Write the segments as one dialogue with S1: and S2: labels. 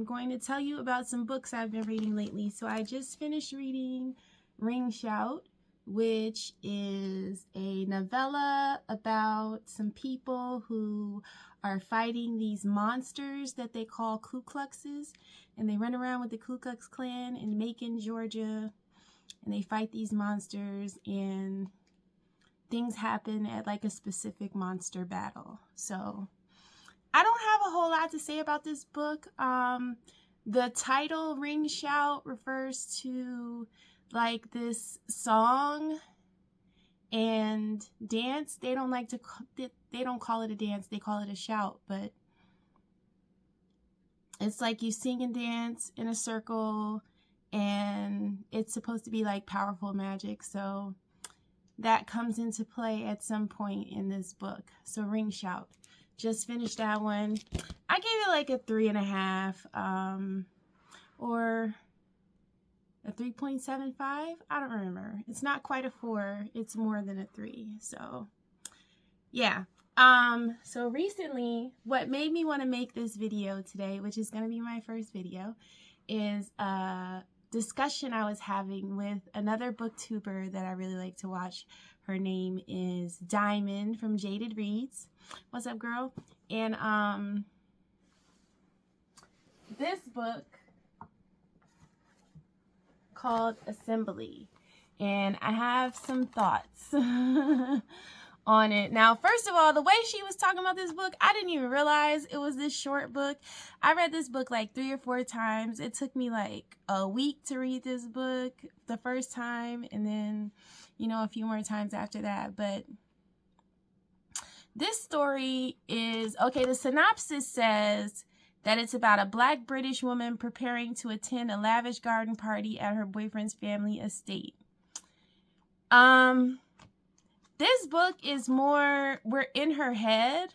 S1: I'm going to tell you about some books I've been reading lately. So I just finished reading Ring Shout, which is a novella about some people who are fighting these monsters that they call Ku Kluxes, and they run around with the Ku Klux Klan in Macon, Georgia, and they fight these monsters, and things happen at like a specific monster battle. So I don't have a whole lot to say about this book. The title Ring Shout refers to like this song and dance. They don't call it a dance, they call it a shout, but it's like you sing and dance in a circle, and it's supposed to be like powerful magic. So that comes into play at some point in this book. So Ring Shout. Just finished that one. I gave it like a 3.5, or a 3.75. I don't remember. It's not quite a 4. It's more than a 3. So yeah. So recently, what made me want to make this video today, which is going to be my first video, is a discussion I was having with another booktuber that I really like to watch. Her name is Diamond from Jaded Reads. What's up, girl? And this book called Assembly, and I have some thoughts on it. Now, first of all, the way she was talking about this book, I didn't even realize it was this short book. I read this book like 3 or 4 times. It took me like a week to read this book the first time, and then, you know, a few more times after that. But this story is, okay, the synopsis says that it's about a Black British woman preparing to attend a lavish garden party at her boyfriend's family estate. This book is more, we're in her head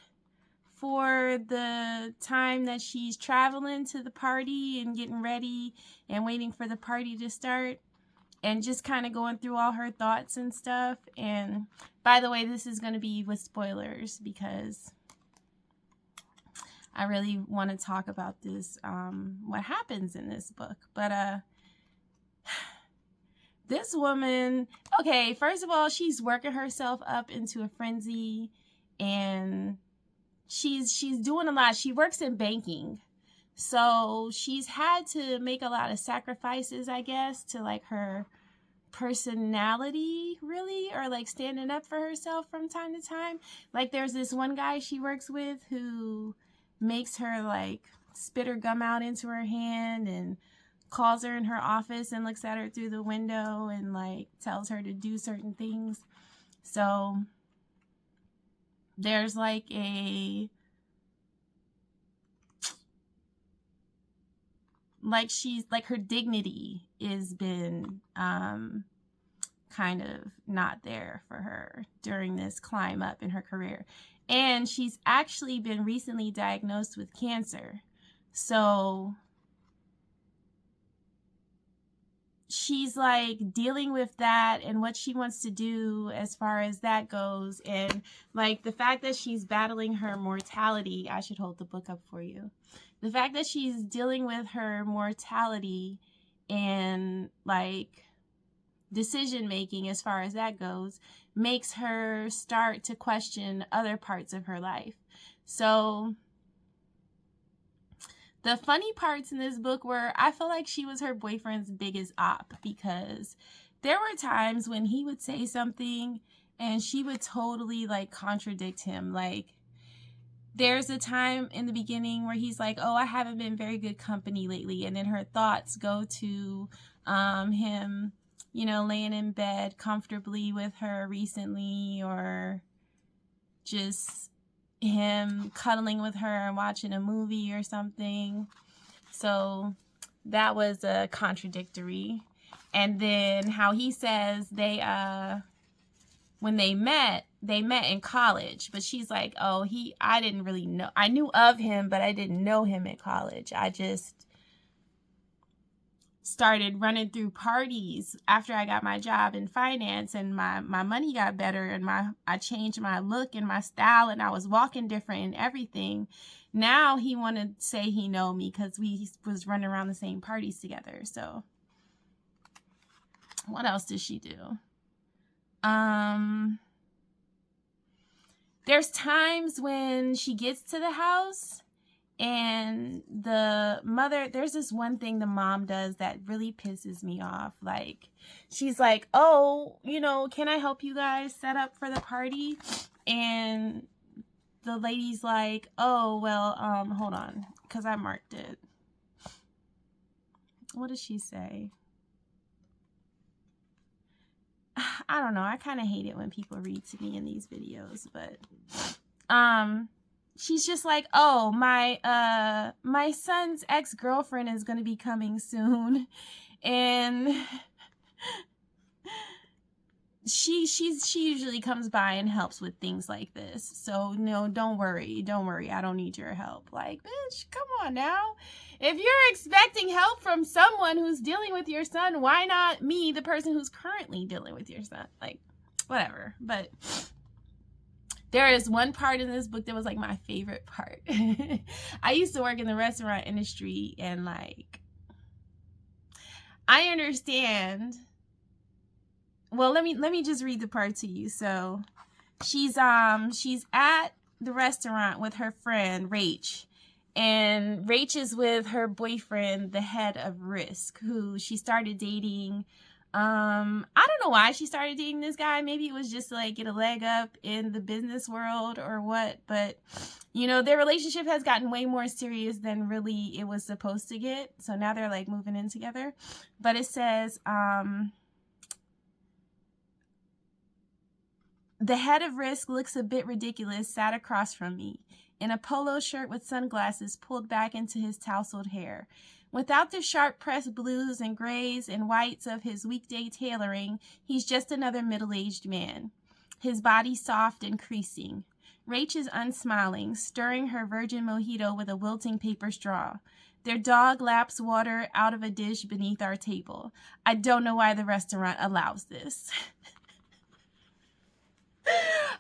S1: for the time that she's traveling to the party and getting ready and waiting for the party to start, and just kind of going through all her thoughts and stuff. And by the way, this is going to be with spoilers because I really want to talk about this, what happens in this book. But this woman, okay, first of all, she's working herself up into a frenzy, and she's doing a lot. She works in banking, so she's had to make a lot of sacrifices, I guess, to like her personality, really, or like standing up for herself from time to time. Like there's this one guy she works with who makes her like spit her gum out into her hand, and calls her in her office and looks at her through the window and like tells her to do certain things. So there's like a, like she's like, her dignity is been kind of not there for her during this climb up in her career. And she's actually been recently diagnosed with cancer. So she's like dealing with that and what she wants to do as far as that goes. And like the fact that she's battling her mortality, I should hold the book up for you. The fact that she's dealing with her mortality and like decision making as far as that goes makes her start to question other parts of her life. So the funny parts in this book were, I feel like she was her boyfriend's biggest op, because there were times when he would say something and she would totally like contradict him. Like there's a time in the beginning where he's like, oh, I haven't been very good company lately. And then her thoughts go to him, you know, laying in bed comfortably with her recently, or just him cuddling with her and watching a movie or something. So that was contradictory. And then how he says they when they met in college, but she's like, oh, I didn't really know, I knew of him, but I didn't know him in college. started running through parties after I got my job in finance, and my money got better, and I changed my look and my style, and I was walking different and everything. Now he want to say he know me because we was running around the same parties together. So what else does she do? There's times when she gets to the house and the mother, there's this one thing the mom does that really pisses me off. Like, she's like, oh, you know, can I help you guys set up for the party? And the lady's like, oh, well, hold on, because I marked it. What does she say? I don't know. I kind of hate it when people read to me in these videos, but she's just like, oh, my son's ex-girlfriend is going to be coming soon, and she usually comes by and helps with things like this. So no, don't worry, I don't need your help. Like, bitch, come on now. If you're expecting help from someone who's dealing with your son, why not me, the person who's currently dealing with your son? Like, whatever. But there is one part in this book that was like my favorite part. I used to work in the restaurant industry, and like, I understand. Well, let me just read the part to you. So she's at the restaurant with her friend Rach, and Rach is with her boyfriend, the head of Risk, who she started dating. I don't know why she started dating this guy. Maybe it was just to like get a leg up in the business world or what, but you know, their relationship has gotten way more serious than really it was supposed to get. So now they're like moving in together. But it says, the head of Risk looks a bit ridiculous, sat across from me, in a polo shirt with sunglasses pulled back into his tousled hair. Without the sharp-pressed blues and grays and whites of his weekday tailoring, he's just another middle-aged man, his body soft and creasing. Rach is unsmiling, stirring her virgin mojito with a wilting paper straw. Their dog laps water out of a dish beneath our table. I don't know why the restaurant allows this.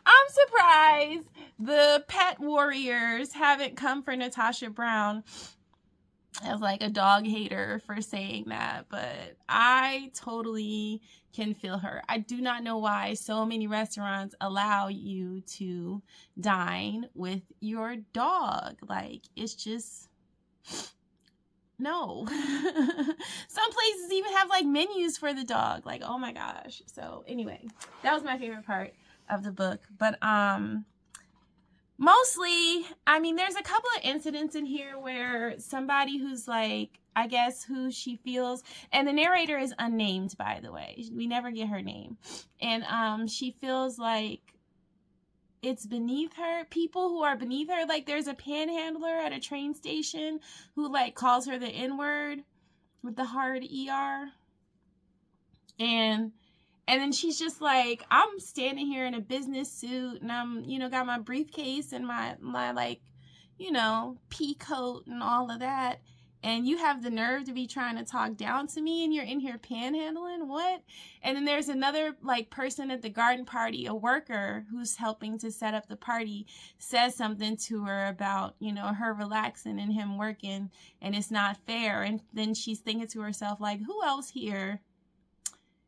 S1: I'm surprised the pet warriors haven't come for Natasha Brown as like a dog hater for saying that, but I totally can feel her. I do not know why so many restaurants allow you to dine with your dog. Like, it's just, no. Some places even have like menus for the dog. Like, oh my gosh. So anyway, that was my favorite part of the book. But mostly, I mean, there's a couple of incidents in here where somebody who's like, I guess who she feels, and the narrator is unnamed, by the way. We never get her name. And she feels like it's beneath her, people who are beneath her. Like, there's a panhandler at a train station who like calls her the N-word with the hard ER. And then she's just like, I'm standing here in a business suit, and I'm, you know, got my briefcase and my like, you know, pea coat and all of that. And you have the nerve to be trying to talk down to me, and you're in here panhandling? What? And then there's another like person at the garden party, a worker who's helping to set up the party, says something to her about, you know, her relaxing and him working, and it's not fair. And then she's thinking to herself, like, who else here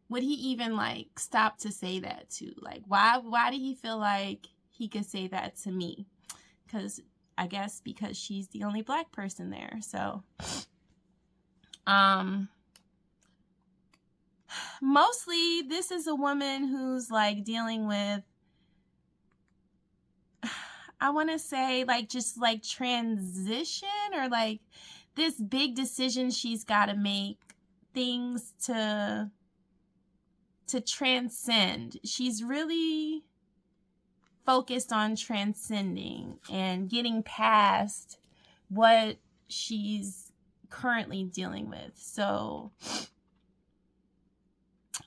S1: would he even like stop to say that to? Like, why did he feel like he could say that to me? I guess because she's the only black person there. So mostly this is a woman who's like dealing with, I want to say like just like transition, or like this big decision she's got to make, things to transcend. She's really focused on transcending and getting past what she's currently dealing with. So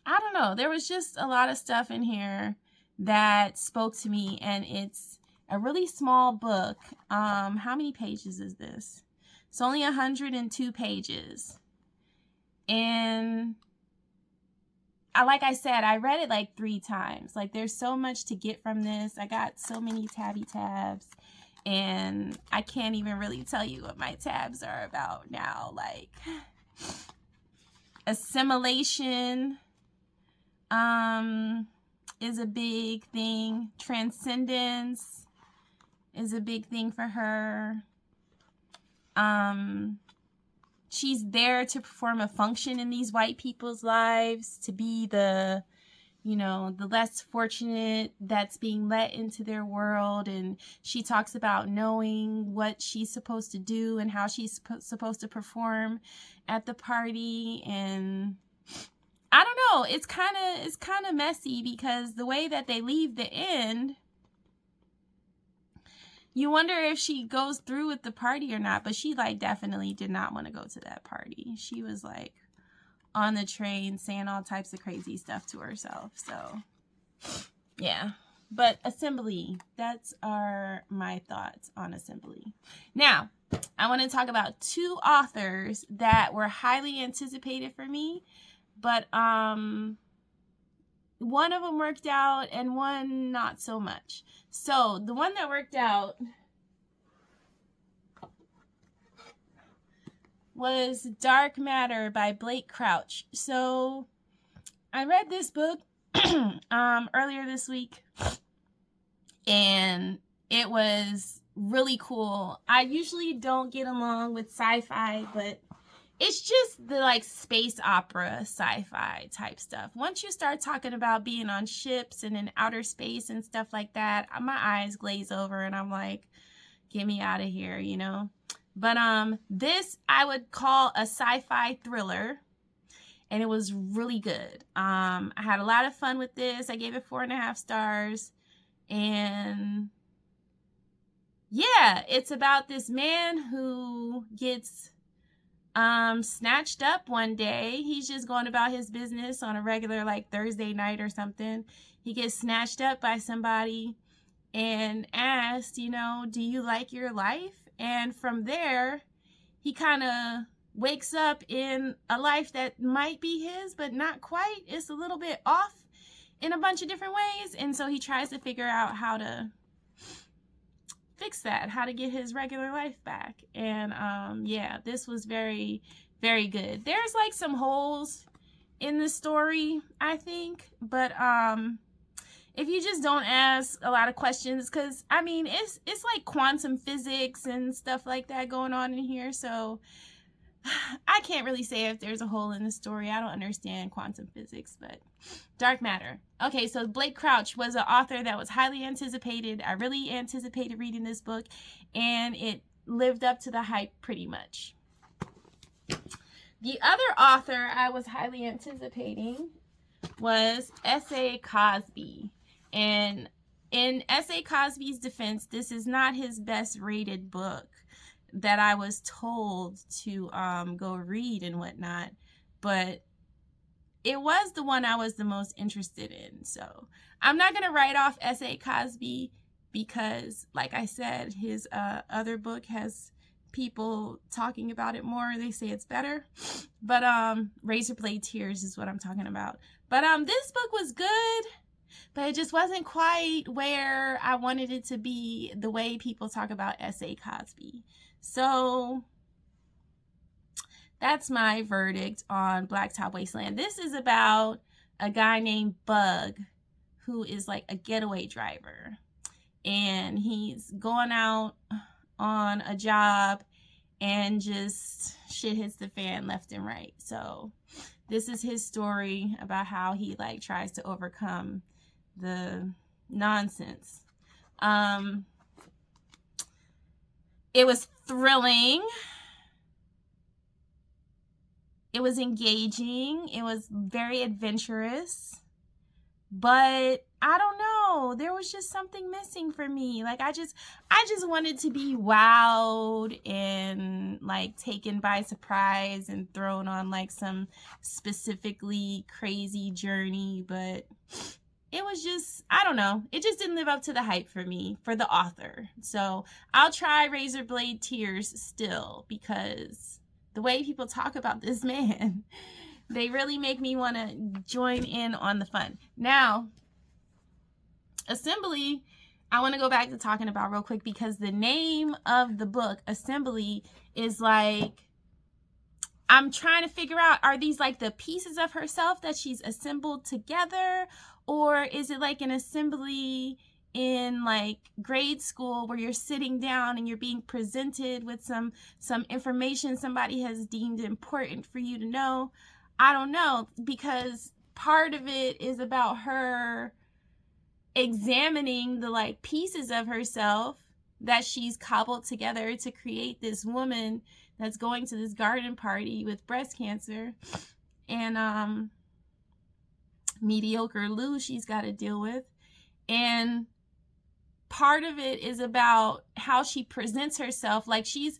S1: I don't know. There was just a lot of stuff in here that spoke to me, and it's a really small book. How many pages is this? It's only 102 pages. And like I said, I read it like 3 times. Like, there's so much to get from this. I got so many tabs, and I can't even really tell you what my tabs are about now. Like, assimilation is a big thing. Transcendence is a big thing for her. She's there to perform a function in these white people's lives, to be the, you know, the less fortunate that's being let into their world. And she talks about knowing what she's supposed to do and how she's supposed to perform at the party. And I don't know, it's kind of messy, because the way that they leave the end, you wonder if she goes through with the party or not. But she, like, definitely did not want to go to that party. She was, like, on the train saying all types of crazy stuff to herself. So, yeah. But Assembly, that's my thoughts on Assembly. Now, I want to talk about 2 authors that were highly anticipated for me. But one of them worked out and one not so much. So the one that worked out was Dark Matter by Blake Crouch. So I read this book earlier this week, and it was really cool. I usually don't get along with sci-fi, but it's just the, like, space opera sci-fi type stuff. Once you start talking about being on ships and in outer space and stuff like that, my eyes glaze over and I'm like, get me out of here, you know? But this I would call a sci-fi thriller, and it was really good. I had a lot of fun with this. I gave it 4.5 stars. And yeah, it's about this man who gets snatched up one day. He's just going about his business on a regular, like, Thursday night or something. He gets snatched up by somebody and asked, you know, do you like your life? And from there, he kind of wakes up in a life that might be his, but not quite. It's a little bit off in a bunch of different ways. And so he tries to figure out how to fix that, how to get his regular life back. And yeah, this was very, very good. There's, like, some holes in the story, I think, but if you just don't ask a lot of questions, because I mean, it's like quantum physics and stuff like that going on in here, so I can't really say if there's a hole in the story. I don't understand quantum physics. But Dark Matter. Okay, so Blake Crouch was an author that was highly anticipated. I really anticipated reading this book, and it lived up to the hype pretty much. The other author I was highly anticipating was S.A. Cosby. And in S.A. Cosby's defense, this is not his best rated book that I was told to go read and whatnot, but it was the one I was the most interested in. So I'm not going to write off S.A. Cosby, because, like I said, his other book has people talking about it more. They say it's better. But Razor Blade Tears is what I'm talking about. But this book was good, but it just wasn't quite where I wanted it to be, the way people talk about S.A. Cosby. So that's my verdict on Blacktop Wasteland. This is about a guy named Bug, who is like a getaway driver. And he's going out on a job and just shit hits the fan left and right. So this is his story about how he, like, tries to overcome the nonsense. It was thrilling. It was engaging. It was very adventurous. But I don't know. There was just something missing for me. Like, I just wanted to be wowed and, like, taken by surprise and thrown on, like, some specifically crazy journey. But it was just, I don't know. It just didn't live up to the hype for me, for the author. So I'll try Razor Blade Tears still, because the way people talk about this man, they really make me want to join in on the fun. Now, Assembly, I want to go back to talking about real quick, because the name of the book, Assembly, is like, I'm trying to figure out, are these like the pieces of herself that she's assembled together? Or is it like an assembly in like grade school where you're sitting down and you're being presented with some information somebody has deemed important for you to know? I don't know, because part of it is about her examining the like pieces of herself that she's cobbled together to create this woman that's going to this garden party with breast cancer, and mediocre Lou she's got to deal with. And part of it is about how she presents herself. Like she's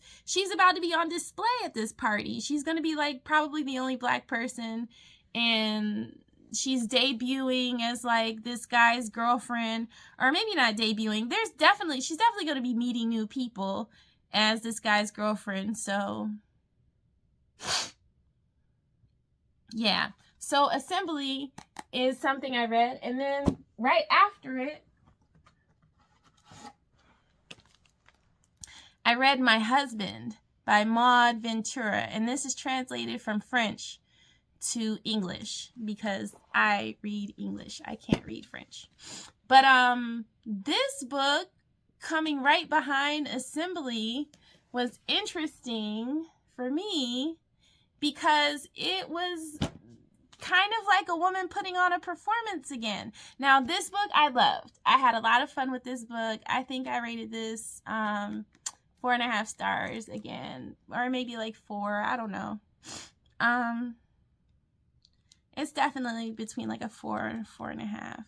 S1: about to be on display at this party. She's going to be like probably the only black person, and she's debuting as like this guy's girlfriend, or maybe not debuting. She's definitely going to be meeting new people as this guy's girlfriend. So yeah, so Assembly is something I read, and then right after it I read My Husband by Maud Ventura, and this is translated from French to English because I read English. I can't read French. But this book, coming right behind Assembly, was interesting for me because it was kind of like a woman putting on a performance again. Now, this book I loved. I had a lot of fun with this book. I think I rated this 4.5 stars again, or maybe like 4. I don't know. It's definitely between like a 4 and 4.5.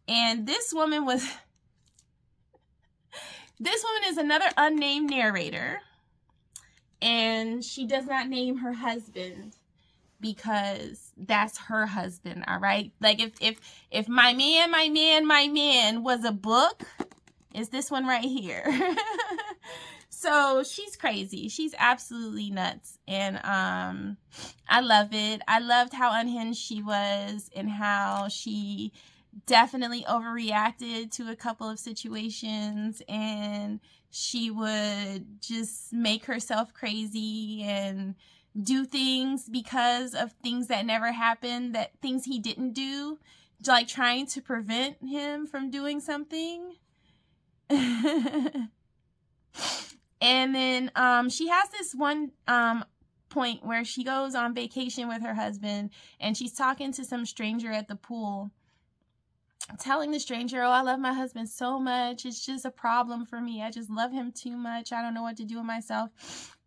S1: And this woman is another unnamed narrator, and she does not name her husband because that's her husband. All right. Like if my man was a book, it's this one right here. So she's crazy. She's absolutely nuts. And I love it. I loved how unhinged she was and how she definitely overreacted to a couple of situations, and she would just make herself crazy and do things because of things that never happened, that things he didn't do, like trying to prevent him from doing something. And then she has this one point where she goes on vacation with her husband, and she's talking to some stranger at the pool, telling the stranger, oh, I love my husband so much. It's just a problem for me. I just love him too much. I don't know what to do with myself.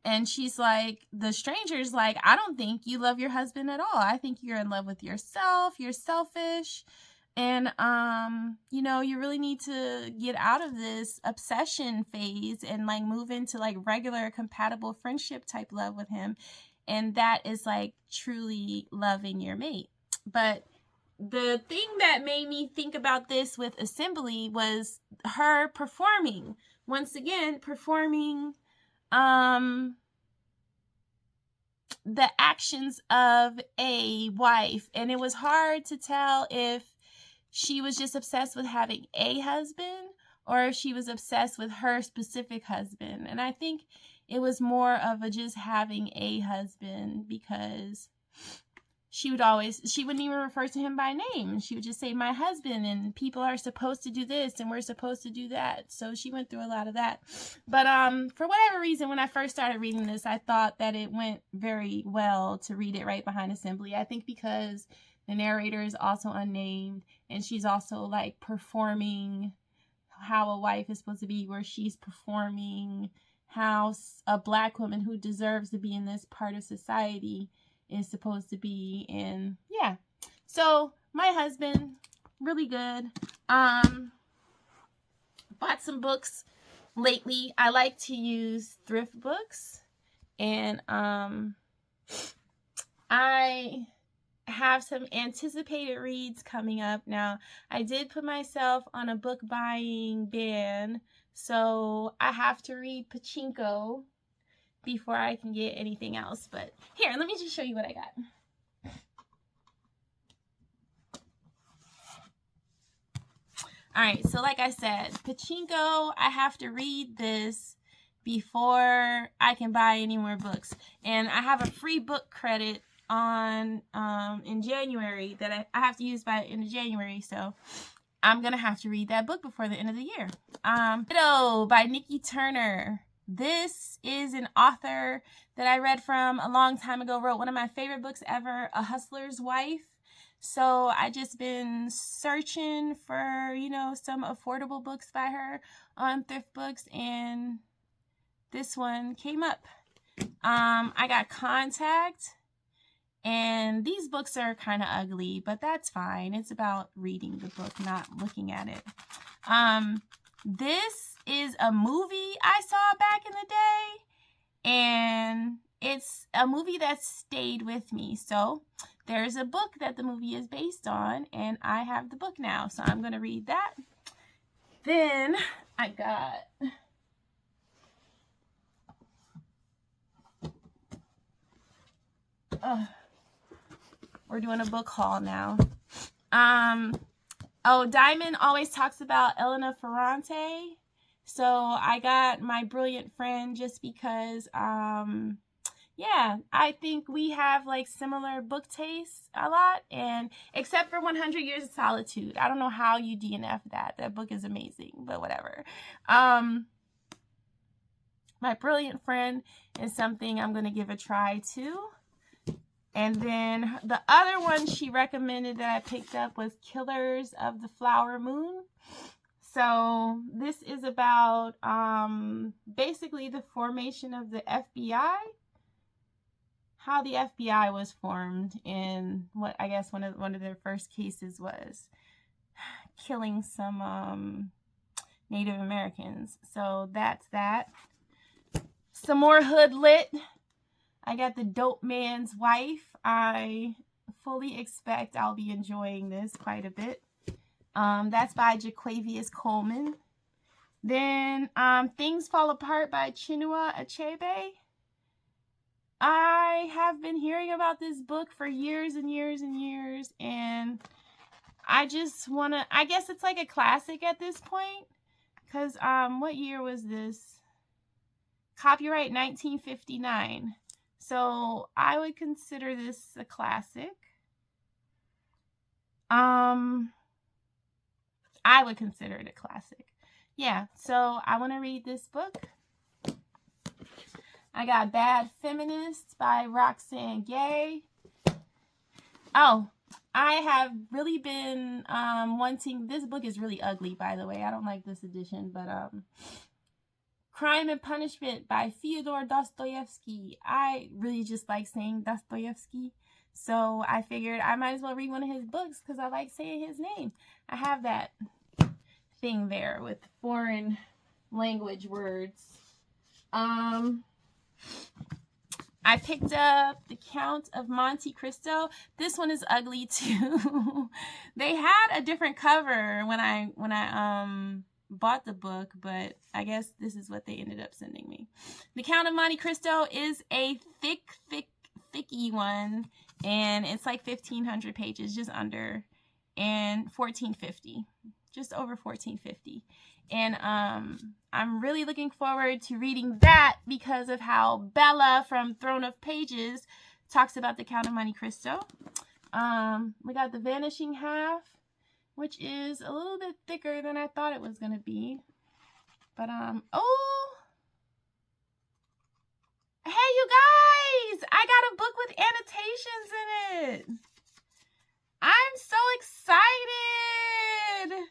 S1: And she's like, the stranger's like, I don't think you love your husband at all. I think you're in love with yourself. You're selfish. And, you really need to get out of this obsession phase and like move into like regular compatible friendship type love with him. And that is like truly loving your mate. But the thing that made me think about this with Assembly was her performing. Once again, performing the actions of a wife. And it was hard to tell if she was just obsessed with having a husband or if she was obsessed with her specific husband. And I think it was more of a just having a husband, because she wouldn't even refer to him by name. She would just say, my husband, and people are supposed to do this and we're supposed to do that. So she went through a lot of that. But for whatever reason, when I first started reading this, I thought that it went very well to read it right behind Assembly. I think because the narrator is also unnamed, and she's also like performing how a wife is supposed to be, where she's performing how a black woman who deserves to be in this part of society is supposed to be. And yeah, so My Husband, really good. Bought some books lately. I like to use thrift books, and I have some anticipated reads coming up. Now, I did put myself on a book buying ban, so I have to read Pachinko, before I can get anything else. But here, let me just show you what I got. All right, so like I said, Pachinko, I have to read this before I can buy any more books. And I have a free book credit on in January that I have to use by the end of January. So I'm going to have to read that book before the end of the year. Widow by Nikki Turner. This is an author that I read from a long time ago, wrote one of my favorite books ever, A Hustler's Wife. So I just been searching for, you know, some affordable books by her on Thrift Books, and this one came up. I got Contact, and these books are kind of ugly, but that's fine. It's about reading the book, not looking at it. This is a movie I saw back in the day, and it's a movie that stayed with me. So there's a book that the movie is based on, and I have the book now, so I'm going to read that. Then I got we're doing a book haul now. Diamond always talks about Elena Ferrante, so I got My Brilliant Friend just because yeah, I think we have like similar book tastes a lot, and except for 100 Years of Solitude. I don't know how you DNF that. That book is amazing, but whatever. My Brilliant Friend is something I'm going to give a try too. And then the other one she recommended that I picked up was Killers of the Flower Moon. So this is about basically the formation of the FBI. How the FBI was formed, and what I guess one of their first cases was killing some Native Americans. So that's that. Some more hood lit. I got The Dope Man's Wife. I fully expect I'll be enjoying this quite a bit. That's by Jaquavius Coleman. Then Things Fall Apart by Chinua Achebe. I have been hearing about this book for years and years and years, and I just want to, I guess it's like a classic at this point, because what year was this? Copyright 1959. So I would consider this a classic. I would consider it a classic. Yeah, so I want to read this book. I got Bad Feminists by Roxane Gay. Oh, I have really been wanting, this book is really ugly, by the way. I don't like this edition, but Crime and Punishment by Fyodor Dostoevsky. I really just like saying Dostoevsky, so I figured I might as well read one of his books because I like saying his name. I have that thing there with foreign language words. I picked up The Count of Monte Cristo. This one is ugly too. They had a different cover when I bought the book, but I guess this is what they ended up sending me. The Count of Monte Cristo is a thicky one, and it's like 1,500 pages, just under, and 1,450, just over 1,450. And I'm really looking forward to reading that because of how Bella from Throne of Pages talks about the Count of Monte Cristo. We got The Vanishing Half, which is a little bit thicker than I thought it was going to be. But, oh! Hey, you guys! I got a book with annotations in it! I'm so excited!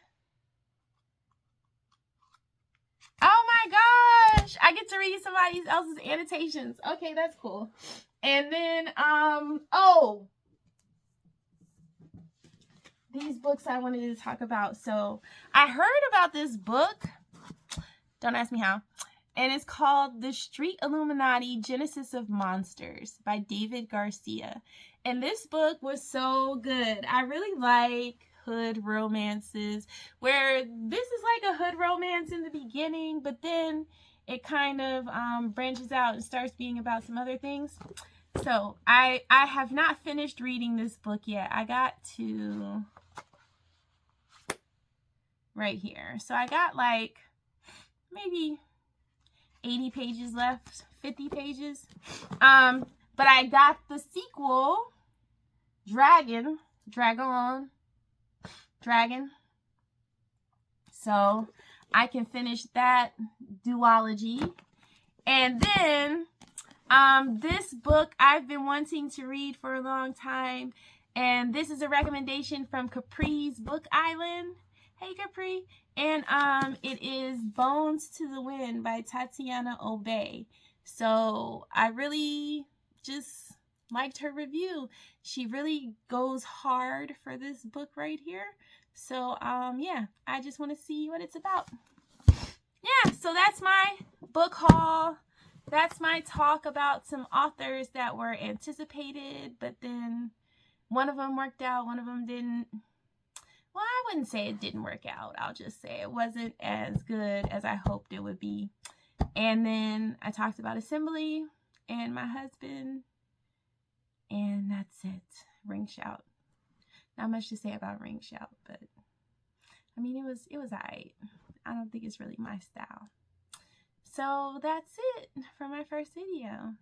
S1: Oh my gosh! I get to read somebody else's annotations. Okay, that's cool. And then, oh! These books I wanted to talk about. So, I heard about this book. Don't ask me how. And it's called The Street Illuminati Genesis of Monsters by David Garcia. And this book was so good. I really like hood romances where this is like a hood romance in the beginning, but then it kind of branches out and starts being about some other things. So I have not finished reading this book yet. I got to right here. So I got like maybe 80 pages left, 50 pages. But I got the sequel, Dragon. So I can finish that duology. And then this book I've been wanting to read for a long time, and this is a recommendation from Capri's Book Island. Hey Capri. And it is Bones to the Wind by Tatiana Obey. So I really just liked her review. She really goes hard for this book right here. So yeah, I just want to see what it's about. Yeah, so that's my book haul. That's my talk about some authors that were anticipated, but then one of them worked out, one of them didn't. Well, I wouldn't say it didn't work out. I'll just say it wasn't as good as I hoped it would be. And then I talked about Assembly and my husband, and that's it. Ring Shout. Not much to say about Ring Shout, but I mean, it was alright. I don't think it's really my style. So that's it for my first video.